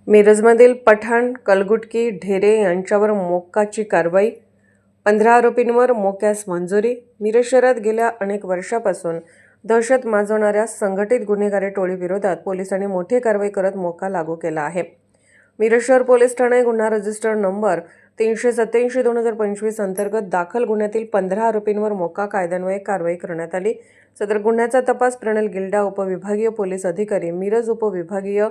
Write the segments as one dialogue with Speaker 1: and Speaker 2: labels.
Speaker 1: मिरजमधील पठाण, कलगुटकी, ढेरे यांच्यावर मोक्काची कारवाई. 15 आरोपींवर मोक्यास मंजुरी. मिरज शहरात गेल्या अनेक वर्षापासून दहशत माजवणाऱ्या संघटित गुन्हेगारी टोळीविरोधात पोलिसांनी मोठी कारवाई करत मोक्का लागू केला आहे. मिरज शहर पोलीस ठाणे गुन्हा रजिस्टर नंबर 387/2025 अंतर्गत दाखल गुन्ह्यातील 15 आरोपींवर मोक्का कायद्यान्वये कारवाई करण्यात आली. सदर गुन्ह्याचा तपास प्रणल गिल्डा, उपविभागीय पोलीस अधिकारी, मिरज उपविभागीय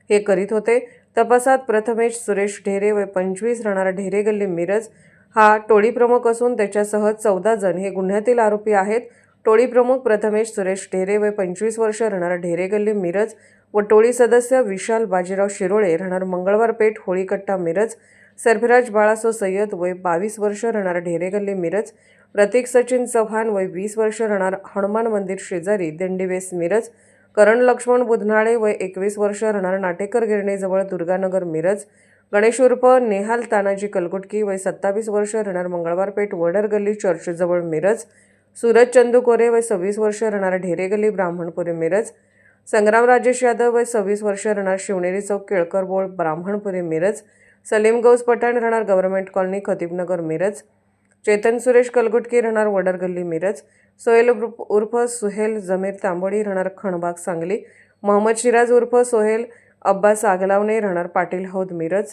Speaker 1: हे करीत होते. तपासात प्रथमेश सुरेश ढेरे वय 25 राहणारा ढेरे गल्ली मिरज हा टोळी प्रमुख असून त्याच्यासह 14 जण हे गुन्ह्यातील आरोपी आहेत. टोळी प्रमुख प्रथमेश सुरेश ढेरे वय 25 वर्ष राहणारा ढेरे गल्ली मिरज व टोळी सदस्य विशाल बाजीराव शिरोळे राहणार मंगळवार पेठ होळीकट्टा मिरज, सरफराज बाळासो सय्यद वय 22 वर्ष राहणार ढेरे गल्ली मिरज, प्रतीक सचिन चव्हाण वय 20 वर्ष राहणार हनुमान मंदिर शेजारी दिंडीवेस मिरज, करण लक्ष्मण बुधनाळे वय 21 वर्ष राहणार नाटेकर गिरणीजवळ दुर्गानगर मिरज, गणेश उर्फ नेहाल तानाजी कलगुटकी वय 27 वर्ष राहणार मंगळवार पेठ वडर गल्ली चर्चजवळ मिरज, सूरज चंदू कोरे वय 26 वर्ष राहणार ढेरे गल्ली ब्राह्मणपुरी मिरज, संग्राम राजेश यादव वय 26 वर्ष राहणार शिवनेरी चौक केळकर बोळ ब्राह्मणपुरी मिरज, सलीम गौस पठाण राहणार गव्हर्नमेंट कॉलनी खतीबनगर मिरज, चेतन सुरेश कलगुटकी राहणार वडर गल्ली मिरज, सोहेल उर्फ सुहेल जमीर तांबोडी राहणार खणबाग सांगली, मोहम्मद शिराज उर्फ सोहेल अब्बास आगलावणे राहणार पाटील हौद मिरज,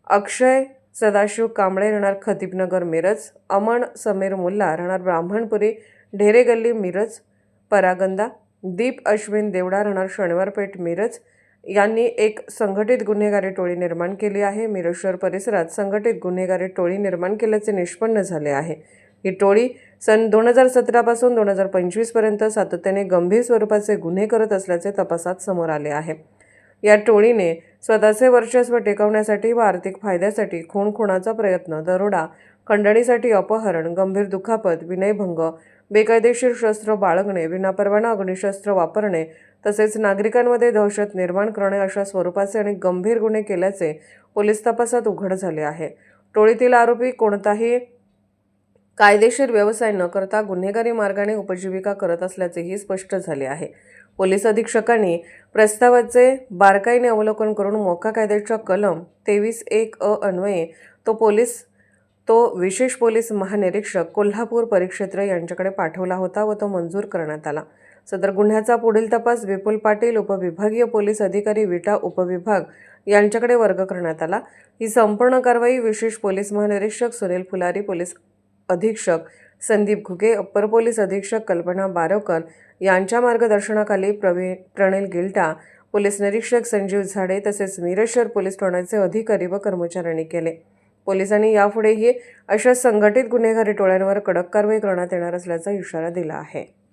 Speaker 1: अक्षय सदाशिव कांबळे राहणार खतीबनगर मिरज, अमन समीर मुल्ला राहणार ब्राह्मणपुरी ढेरे गल्ली मिरज परागंदा, दीप अश्विन देवडा राहणार शनिवार पेठ मिरज यांनी एक संघटित गुन्हेगारी टोळी निर्माण केली आहे. मिरज शहर परिसरात संघटित गुन्हेगारी टोळी निर्माण केल्याचे निष्पन्न झाले आहे. ही टोळी सन 2017 पासून 2025 पर्यंत सातत्याने गंभीर स्वरूपाचे गुन्हे करत असल्याचे तपासात समोर आले आहे. या टोळीने स्वतःचे वर्चस्व टिकवण्यासाठी व आर्थिक फायद्यासाठी खून-खुनाचा प्रयत्न, दरोडा, खंडणीसाठी अपहरण, गंभीर दुखापत, विनयभंग, बेकायदेशीर शस्त्र बाळगणे, विनापरवाना अग्निशस्त्र वापरणे तसेच नागरिकांमध्ये दहशत निर्माण करणे अशा स्वरूपाचे अनेक गंभीर गुन्हे केल्याचे पोलीस तपासात उघड झाले आहे. टोळीतील आरोपी कोणताही कायदेशीर व्यवसाय न करता गुन्हेगारी मार्गाने उपजीविका करत असल्याचेही स्पष्ट झाले आहे. पोलीस अधीक्षकांनी प्रस्तावाचे बारकाईने अवलोकन करून मोक्का कायद्याच्या कलम 23(1) अन्वये तो विशेष पोलीस महानिरीक्षक कोल्हापूर परिक्षेत्र यांच्याकडे पाठवला होता व तो मंजूर करण्यात आला. सदर गुन्ह्याचा पुढील तपास विपुल पाटील, उपविभागीय पोलीस अधिकारी, विटा उपविभाग यांच्याकडे वर्ग करण्यात आला. ही संपूर्ण कारवाई विशेष पोलीस महानिरीक्षक सुनील फुलारी, पोलीस अधीक्षक संदीप घुगे, अप्पर पोलीस अधीक्षक कल्पना बारवकर यांच्या मार्गदर्शनाखाली प्रणल गिल्डा, पोलीस निरीक्षक संजीव झाडे तसेच मिरज शहर पोलीस ठाण्याचे अधिकारी व कर्मचाऱ्यांनी केले. पोलिसांनी यापुढेही अशा संघटित गुन्हेगारी टोळ्यांवर कडक कारवाई करण्यात येणार असल्याचा इशारा दिला आहे.